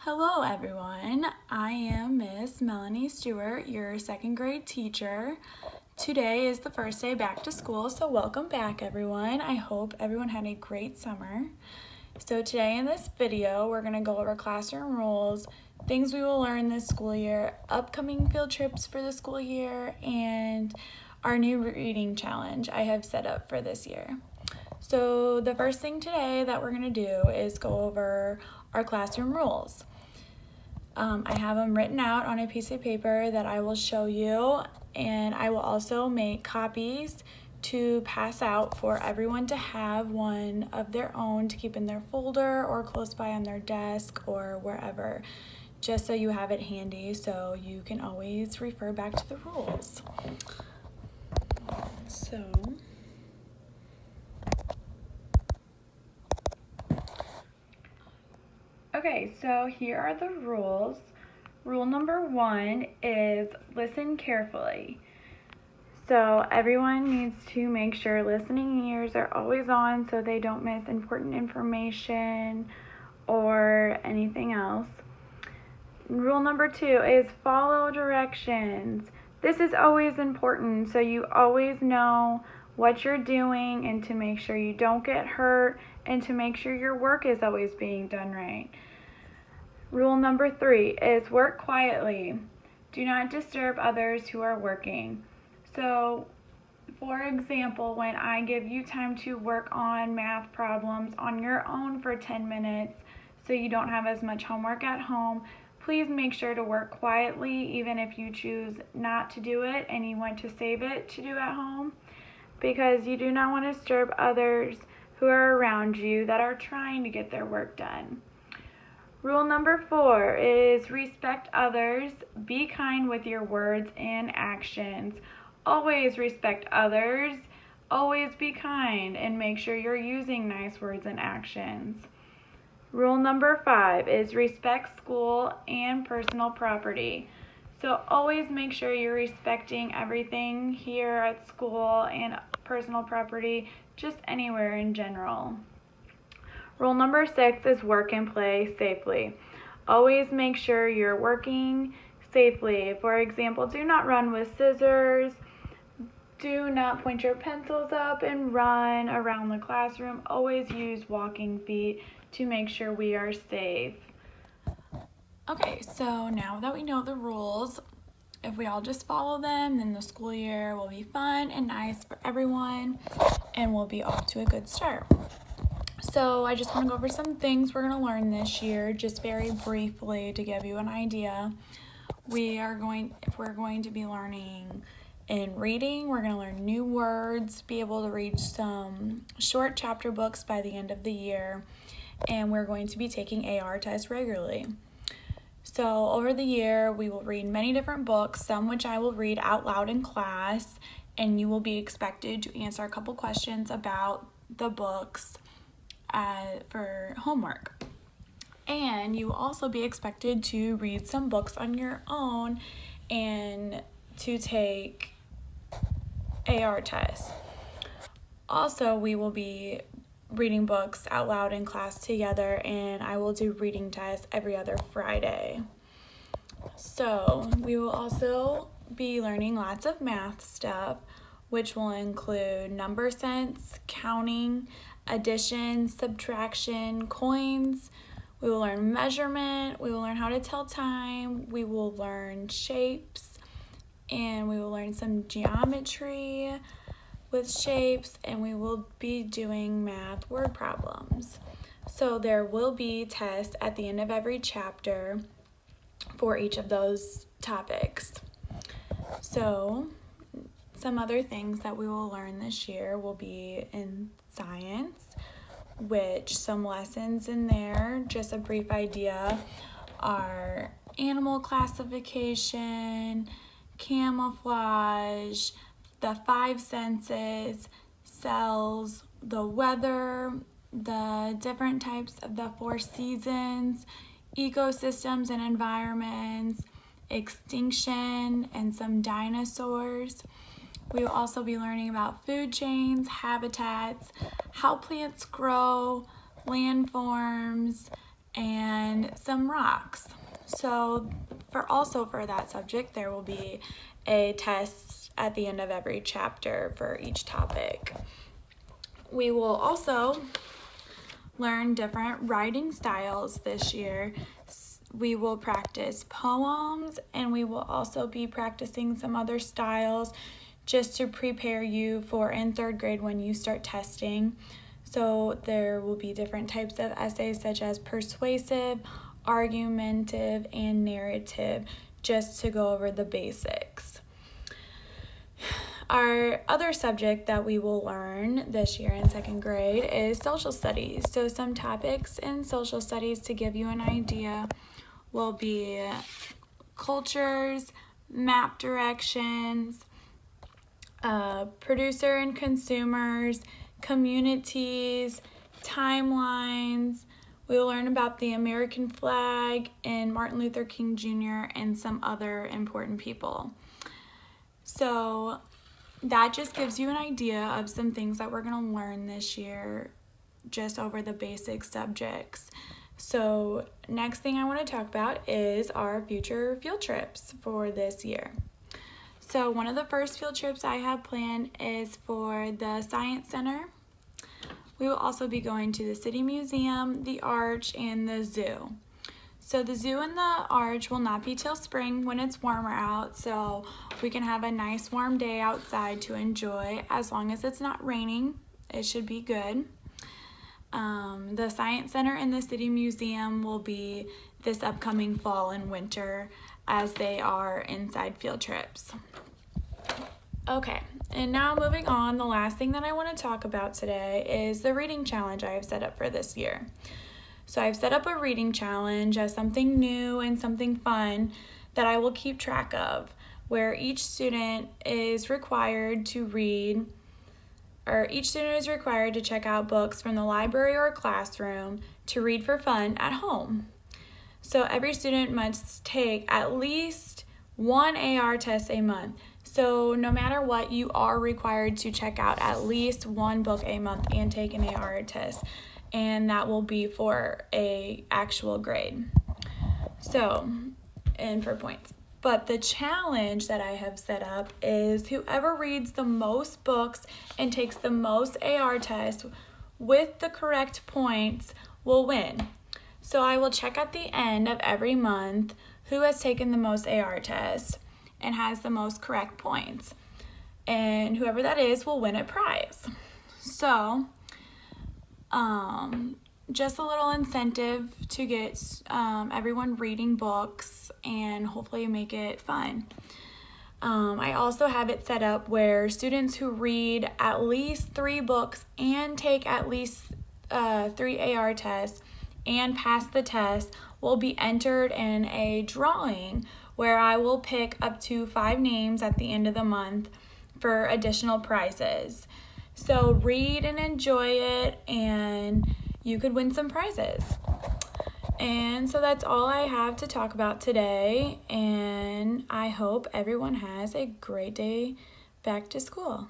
Hello everyone, I am Miss Melanie Stewart, your second grade teacher. Today is the first day back to school, so welcome back everyone. I hope everyone had a great summer. So today in this video, we're going to go over classroom rules, things we will learn this school year, upcoming field trips for the school year, and our new reading challenge I have set up for this year. So the first thing today that we're going to do is go over our classroom rules. I have them written out on a piece of paper that I will show you, and I will also make copies to pass out for everyone to have one of their own to keep in their folder or close by on their desk or wherever, just so you have it handy so you can always refer back to the rules. Okay, so here are the rules. Rule number 1 is listen carefully. So everyone needs to make sure listening ears are always on so they don't miss important information or anything else. Rule number 2 is follow directions. This is always important, so you always know what you're doing and to make sure you don't get hurt and to make sure your work is always being done right. Rule number 3 is work quietly. Do not disturb others who are working. So, for example, when I give you time to work on math problems on your own for 10 minutes so you don't have as much homework at home, please make sure to work quietly even if you choose not to do it and you want to save it to do at home, because you do not want to disturb others who are around you that are trying to get their work done. Rule number 4 is respect others. Be kind with your words and actions. Always respect others. Always be kind and make sure you're using nice words and actions. Rule number 5 is respect school and personal property. So always make sure you're respecting everything here at school and personal property, just anywhere in general. Rule number 6 is work and play safely. Always make sure you're working safely. For example, do not run with scissors. Do not point your pencils up and run around the classroom. Always use walking feet to make sure we are safe. Okay, so now that we know the rules, if we all just follow them, then the school year will be fun and nice for everyone, and we'll be off to a good start. So I just want to go over some things we're going to learn this year, just very briefly to give you an idea. If we're going to be learning in reading, we're going to learn new words, be able to read some short chapter books by the end of the year, and we're going to be taking AR tests regularly. So over the year, we will read many different books, some which I will read out loud in class, and you will be expected to answer a couple questions about the books for homework. And you will also be expected to read some books on your own and to take AR tests. Also, we will be reading books out loud in class together, and I will do reading tests every other Friday. So we will also be learning lots of math stuff, which will include number sense, counting, addition, subtraction, coins. We will learn measurement, we will learn how to tell time, we will learn shapes, and we will learn some geometry with shapes, and we will be doing math word problems. So there will be tests at the end of every chapter for each of those topics. So some other things that we will learn this year will be in science, which some lessons in there, just a brief idea, are animal classification, camouflage, the 5 senses, cells, the weather, the different types of the 4 seasons, ecosystems and environments, extinction, and some dinosaurs. We will also be learning about food chains, habitats, how plants grow, landforms, and some rocks. So for that subject, there will be a test at the end of every chapter for each topic. We will also learn different writing styles this year. We will practice poems, and we will also be practicing some other styles just to prepare you for in third grade when you start testing. So there will be different types of essays such as persuasive, argumentative, and narrative, just to go over the basics. Our other subject that we will learn this year in second grade is social studies. So some topics in social studies to give you an idea will be cultures, map directions, producer and consumers, communities, timelines. We will learn about the American flag and Martin Luther King Jr. and some other important people. So that just gives you an idea of some things that we're going to learn this year just over the basic subjects. So next thing I want to talk about is our future field trips for this year. So one of the first field trips I have planned is for the Science Center. We will also be going to the City Museum, the Arch, and the zoo. So the zoo and the Arch will not be till spring when it's warmer out, so we can have a nice warm day outside to enjoy. As long as it's not raining, it should be good. The Science Center and the City Museum will be this upcoming fall and winter, as they are inside field trips. Okay, and now moving on, the last thing that I want to talk about today is the reading challenge I have set up for this year. So I've set up a reading challenge as something new and something fun that I will keep track of, where each student is required to check out books from the library or classroom to read for fun at home. So every student must take at least one AR test a month. So no matter what, you are required to check out at least one book a month and take an AR test, and that will be for a actual grade. So, and for points. But the challenge that I have set up is whoever reads the most books and takes the most AR tests with the correct points will win. So I will check at the end of every month who has taken the most AR tests and has the most correct points. And whoever that is will win a prize. So, just a little incentive to get everyone reading books and hopefully make it fun. I also have it set up where students who read at least 3 books and take at least 3 AR tests and pass the test will be entered in a drawing where I will pick up to 5 names at the end of the month for additional prizes. So read and enjoy it, and you could win some prizes. And so that's all I have to talk about today, and I hope everyone has a great day back to school.